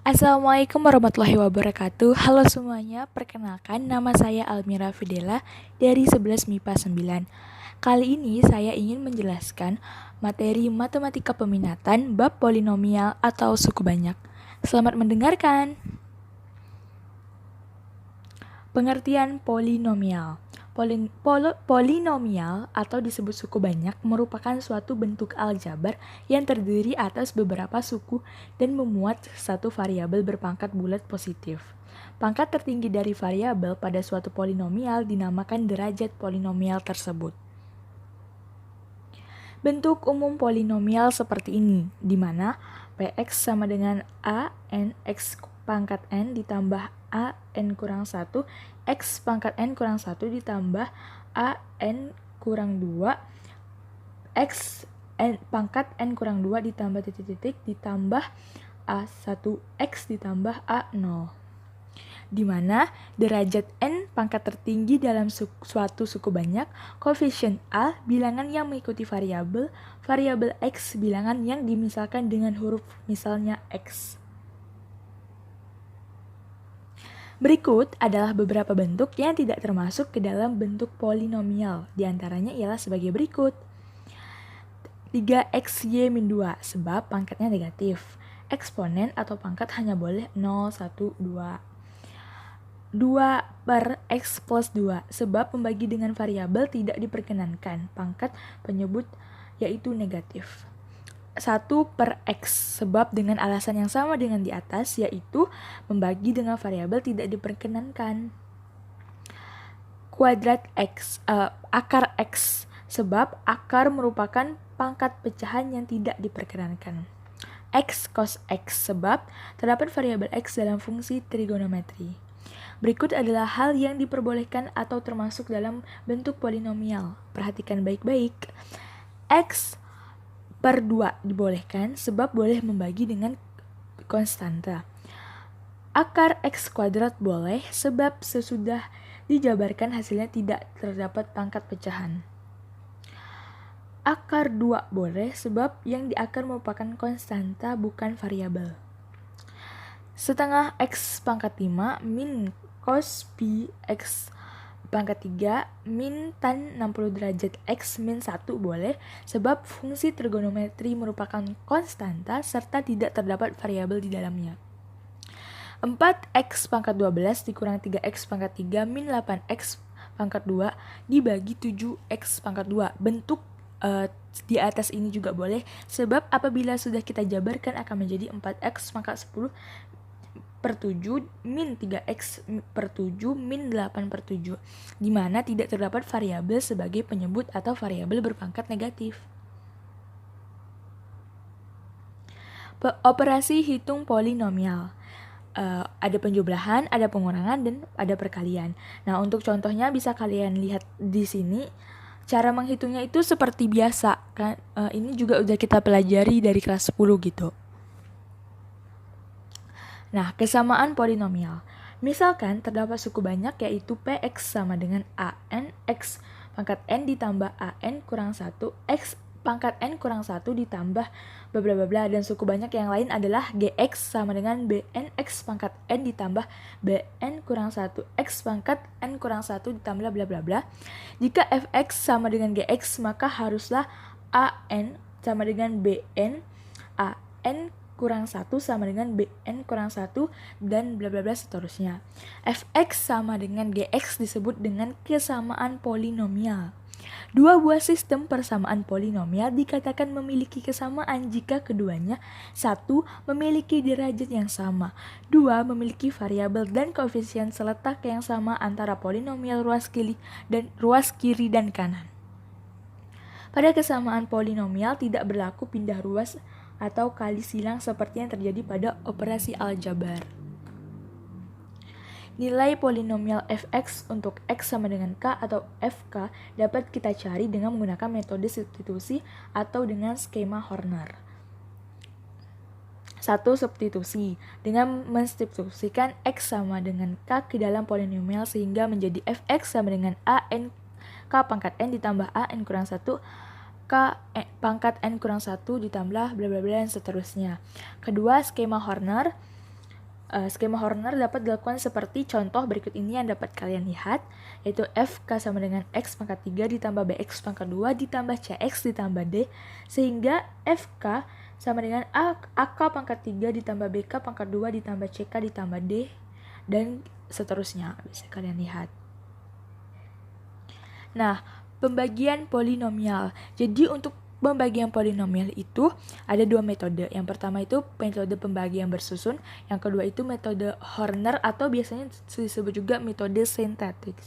Assalamualaikum warahmatullahi wabarakatuh. Halo semuanya, perkenalkan nama saya Almira Fidela dari 11 MIPA 9. Kali ini saya ingin menjelaskan materi matematika peminatan bab polinomial atau suku banyak. Selamat mendengarkan. Pengertian polinomial. Polinomial atau disebut suku banyak merupakan suatu bentuk aljabar yang terdiri atas beberapa suku dan memuat satu variabel berpangkat bulat positif. Pangkat tertinggi dari variabel pada suatu polinomial dinamakan derajat polinomial tersebut. Bentuk umum polinomial seperti ini, di mana Px sama dengan a n x pangkat n ditambah a n kurang 1, x pangkat n kurang 1 ditambah a n kurang 2, x n pangkat n kurang 2 ditambah titik-titik ditambah a1x ditambah a0. Di mana derajat n pangkat tertinggi dalam suatu suku banyak, koefisien a bilangan yang mengikuti variabel x bilangan yang dimisalkan dengan huruf misalnya x. Berikut adalah beberapa bentuk yang tidak termasuk ke dalam bentuk polinomial. Di antaranya ialah sebagai berikut. 3xy-2 sebab pangkatnya negatif. Eksponen atau pangkat hanya boleh 0, 1, 2. 2 per x plus 2 sebab pembagi dengan variabel tidak diperkenankan. Pangkat penyebut yaitu negatif. 1 per x sebab dengan alasan yang sama dengan di atas, yaitu membagi dengan variabel tidak diperkenankan. Kuadrat x, akar x sebab akar merupakan pangkat pecahan yang tidak diperkenankan. X cos x sebab terdapat variabel x dalam fungsi trigonometri. Berikut adalah hal yang diperbolehkan atau termasuk dalam bentuk polinomial. Perhatikan baik-baik. X per 2 dibolehkan sebab boleh membagi dengan konstanta. Akar x kuadrat boleh sebab sesudah dijabarkan hasilnya tidak terdapat pangkat pecahan. Akar 2 boleh sebab yang diakar merupakan konstanta bukan variabel. Setengah x pangkat 5 min cos pi x pangkat 3 min tan 60 derajat x min 1 boleh sebab fungsi trigonometri merupakan konstanta serta tidak terdapat variabel di dalamnya. 4x pangkat 12 dikurang 3x pangkat 3 min 8x pangkat 2 dibagi 7x pangkat 2. Bentuk di atas ini juga boleh sebab apabila sudah kita jabarkan akan menjadi 4x pangkat 10 per 7 min 3x per 7 min 8 per 7, di mana tidak terdapat variabel sebagai penyebut atau variabel berpangkat negatif. Operasi hitung polinomial. Ada penjumlahan, ada pengurangan, dan ada perkalian. Nah, untuk contohnya bisa kalian lihat di sini. Cara menghitungnya itu seperti biasa kan. Ini juga udah kita pelajari dari kelas 10 gitu. Nah, kesamaan polinomial. Misalkan terdapat suku banyak yaitu Px sama dengan an x pangkat n ditambah an kurang 1 x pangkat n kurang 1 ditambah bla bla bla, dan suku banyak yang lain adalah gx sama dengan bn x pangkat n ditambah bn kurang 1 x pangkat n kurang 1 ditambah bla bla bla. Jika fx sama dengan gx maka haruslah an sama dengan bn, an kurang 1 sama dengan bn kurang 1 dan bla bla bla seterusnya. Fx sama dengan gx disebut dengan kesamaan polinomial. Dua buah sistem persamaan polinomial dikatakan memiliki kesamaan jika keduanya 1. Memiliki derajat yang sama, 2. Memiliki variabel dan koefisien seletak yang sama antara polinomial ruas kiri dan kanan. Pada kesamaan polinomial tidak berlaku pindah ruas atau kali silang seperti yang terjadi pada operasi aljabar. Nilai polinomial fx untuk x sama dengan k atau fk dapat kita cari dengan menggunakan metode substitusi atau dengan skema Horner. 1. Substitusi. Dengan mensubstitusikan x sama dengan k ke dalam polinomial sehingga menjadi fx sama dengan an k pangkat n ditambah an kurang 1 k pangkat n kurang 1 ditambah bla bla bla dan seterusnya. Kedua, skema Horner. skema Horner dapat dilakukan seperti contoh berikut ini yang dapat kalian lihat, yaitu FK sama dengan X pangkat 3 ditambah BX pangkat 2 ditambah CX ditambah D, sehingga FK sama dengan AK pangkat 3 ditambah BK pangkat 2 ditambah CK ditambah D, dan seterusnya, bisa kalian lihat. Nah, pembagian polinomial. Jadi untuk pembagian polinomial itu ada dua metode. Yang pertama itu metode pembagian bersusun, yang kedua itu metode Horner atau biasanya disebut juga metode sintetik.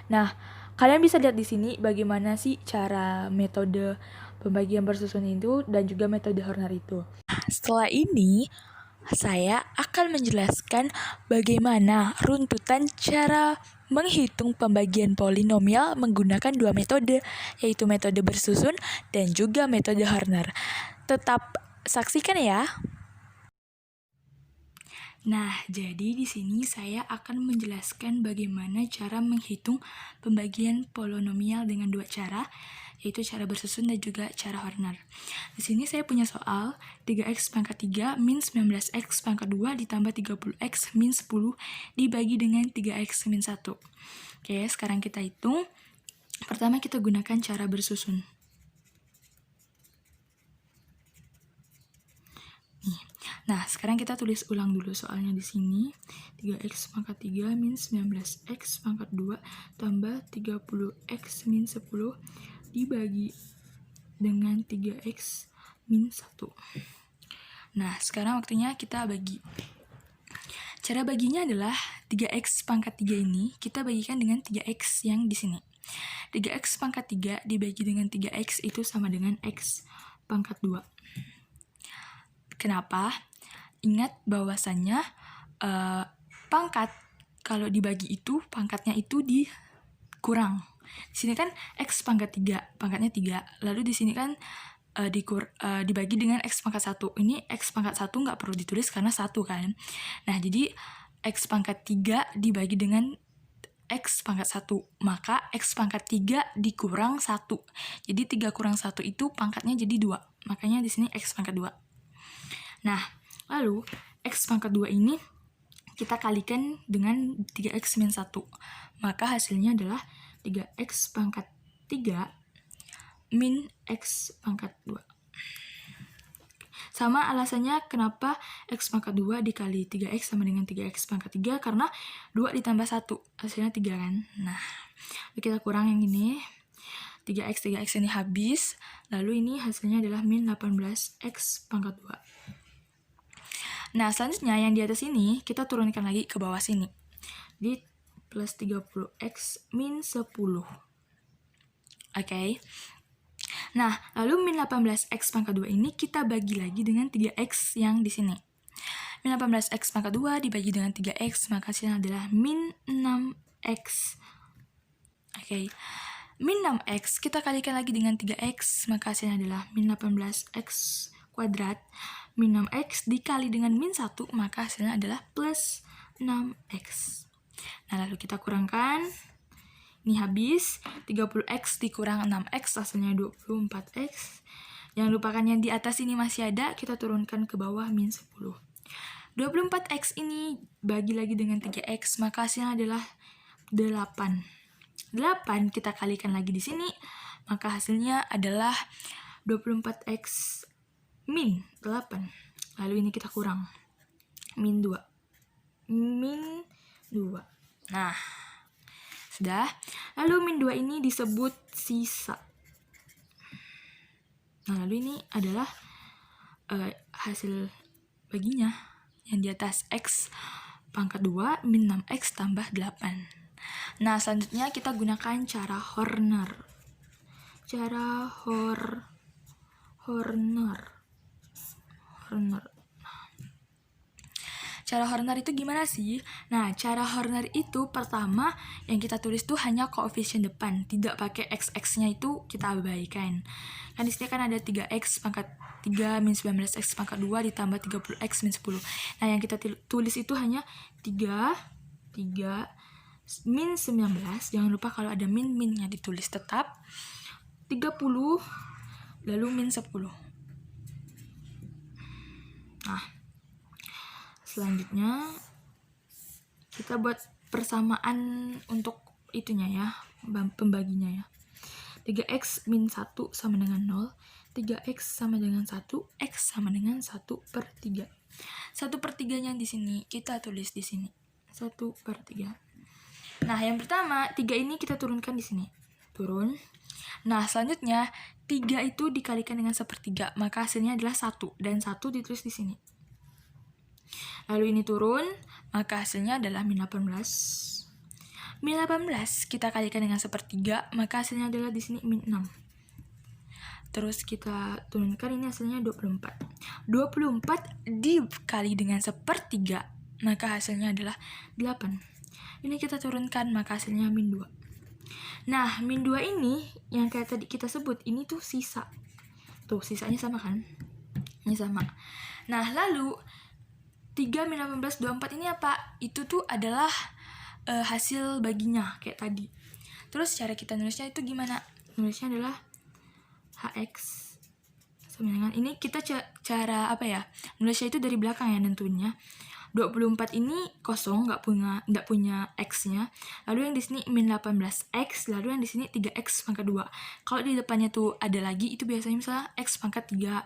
Nah, kalian bisa lihat di sini bagaimana sih cara metode pembagian bersusun itu dan juga metode Horner itu. Setelah ini, saya akan menjelaskan bagaimana runtutan cara menghitung pembagian polinomial menggunakan dua metode, yaitu metode bersusun dan juga metode Horner. Tetap saksikan ya. Nah, jadi di sini saya akan menjelaskan bagaimana cara menghitung pembagian polinomial dengan dua cara, yaitu cara bersusun dan juga cara Horner. Di sini saya punya soal 3x pangkat 3 min 19x pangkat 2 ditambah 30x min 10 dibagi dengan 3x min 1. Oke, sekarang kita hitung. Pertama kita gunakan cara bersusun. Nah, sekarang kita tulis ulang dulu soalnya di sini. 3x pangkat 3 min 19x pangkat 2 tambah 30x min 10 dibagi dengan 3x min 1. Nah, sekarang waktunya kita bagi. Cara baginya adalah 3x pangkat 3 ini kita bagikan dengan 3x yang di sini. 3x pangkat 3 dibagi dengan 3x itu sama dengan x pangkat 2. Kenapa? Ingat bahwasannya pangkat kalau dibagi itu pangkatnya itu dikurang. Di sini kan x pangkat 3, pangkatnya 3. Lalu di sini kan dibagi dengan x pangkat 1. Ini x pangkat 1 nggak perlu ditulis karena 1 kan. Nah, jadi x pangkat 3 dibagi dengan x pangkat 1. Maka x pangkat 3 dikurang 1. Jadi 3 kurang 1 itu pangkatnya jadi 2. Makanya di sini x pangkat 2. Nah, lalu x pangkat 2 ini kita kalikan dengan 3x min 1. Maka hasilnya adalah 3x pangkat 3 min x pangkat 2. Sama alasannya kenapa x pangkat 2 dikali 3x sama dengan 3x pangkat 3, karena 2 ditambah 1, hasilnya 3 kan. Nah, kita kurang yang ini. 3x ini habis, lalu ini hasilnya adalah min 18x pangkat 2. Nah, selanjutnya yang di atas ini kita turunkan lagi ke bawah sini. Di plus 30x min 10. Oke. Nah, lalu min 18x pangkat 2 ini kita bagi lagi dengan 3x yang di sini. Min 18x pangkat 2 dibagi dengan 3x, maka hasilnya adalah min 6x. Oke. Min 6x kita kalikan lagi dengan 3x, maka hasilnya adalah min 18x kuadrat. Min 6x dikali dengan min 1, maka hasilnya adalah plus 6x. Nah, lalu kita kurangkan. Ini habis, 30x dikurang 6x, hasilnya 24x. Jangan lupakan yang di atas ini masih ada, kita turunkan ke bawah min 10. 24x ini bagi lagi dengan 3x, maka hasilnya adalah 8. 8 kita kalikan lagi di sini, maka hasilnya adalah 24x min 8. Lalu ini kita kurang. Min 2. Min 2. Nah, sudah. Lalu min 2 ini disebut sisa. Nah, lalu ini adalah hasil baginya. Yang di atas x pangkat 2 min 6x tambah 8. Nah, selanjutnya kita gunakan cara Horner. Cara Horner. Cara Horner itu gimana sih? Nah, cara Horner itu pertama yang kita tulis tuh hanya koefisien depan, tidak pakai x-nya itu kita abaikan. Kan di sini kan ada 3x pangkat 3 min 19x pangkat 2 ditambah 30x min 10. Nah, yang kita tulis itu hanya 3 min 19. Jangan lupa kalau ada min-minnya ditulis tetap. 30 lalu min 10. Nah, Selanjutnya kita buat persamaan untuk itunya ya, pembaginya ya. 3x min 1 sama dengan 0, 3x sama dengan 1, x sama dengan 1/3. 1/3-nya di sini kita tulis di sini. 1/3. Nah, yang pertama, 3 ini kita turunkan di sini. Turun. Nah, selanjutnya 3 itu dikalikan dengan 1/3, maka hasilnya adalah 1 dan 1 ditulis di sini. Lalu ini turun, maka hasilnya adalah min 18. Min 18 kita kalikan dengan 1/3, maka hasilnya adalah di sini min 6. Terus kita turunkan, ini hasilnya 24. 24 dikali dengan 1/3, maka hasilnya adalah 8. Ini kita turunkan, maka hasilnya min 2. Nah, min 2 ini yang kayak tadi kita sebut, ini tuh sisa. Tuh, sisanya sama kan? Ini sama. Nah, lalu 3 min 18, 24 ini apa? Itu tuh adalah hasil baginya kayak tadi. Terus cara kita nulisnya itu gimana? Nulisnya adalah hx sama dengan ini. Kita cara apa ya? Nulisnya itu dari belakang ya tentunya. 24 ini kosong, nggak punya x-nya. Lalu yang di sini min 18x, lalu yang di sini 3x pangkat 2. Kalau di depannya tuh ada lagi, itu biasanya misalnya x pangkat 3.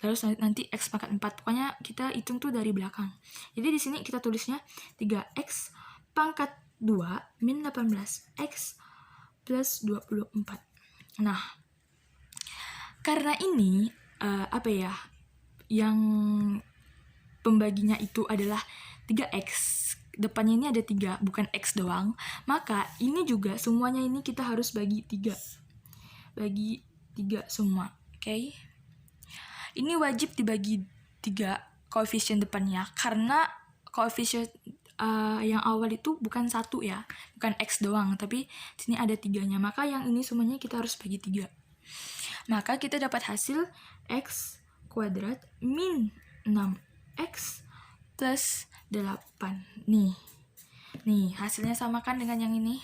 Terus nanti x pangkat 4. Pokoknya kita hitung tuh dari belakang. Jadi di sini kita tulisnya 3x pangkat 2 min 18x plus 24. Nah, karena ini apa ya, yang pembaginya itu adalah 3x, depannya ini ada 3, bukan x doang, maka ini juga semuanya ini kita harus bagi 3. Bagi 3 semua, oke? Ini wajib dibagi 3 koefisien depannya, karena koefisien yang awal itu bukan 1 ya, bukan x doang, tapi sini ada 3-nya, maka yang ini semuanya kita harus bagi 3. Maka kita dapat hasil x kuadrat min 6x plus 8. Nih hasilnya sama kan dengan yang ini.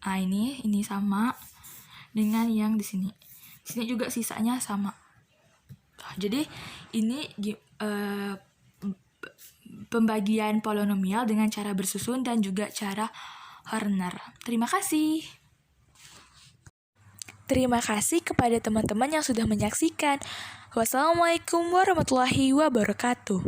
Ini sama dengan yang di sini. Di sini juga sisanya sama. Jadi ini pembagian polinomial dengan cara bersusun dan juga cara Horner. Terima kasih. Terima kasih kepada teman-teman yang sudah menyaksikan. Wassalamualaikum warahmatullahi wabarakatuh.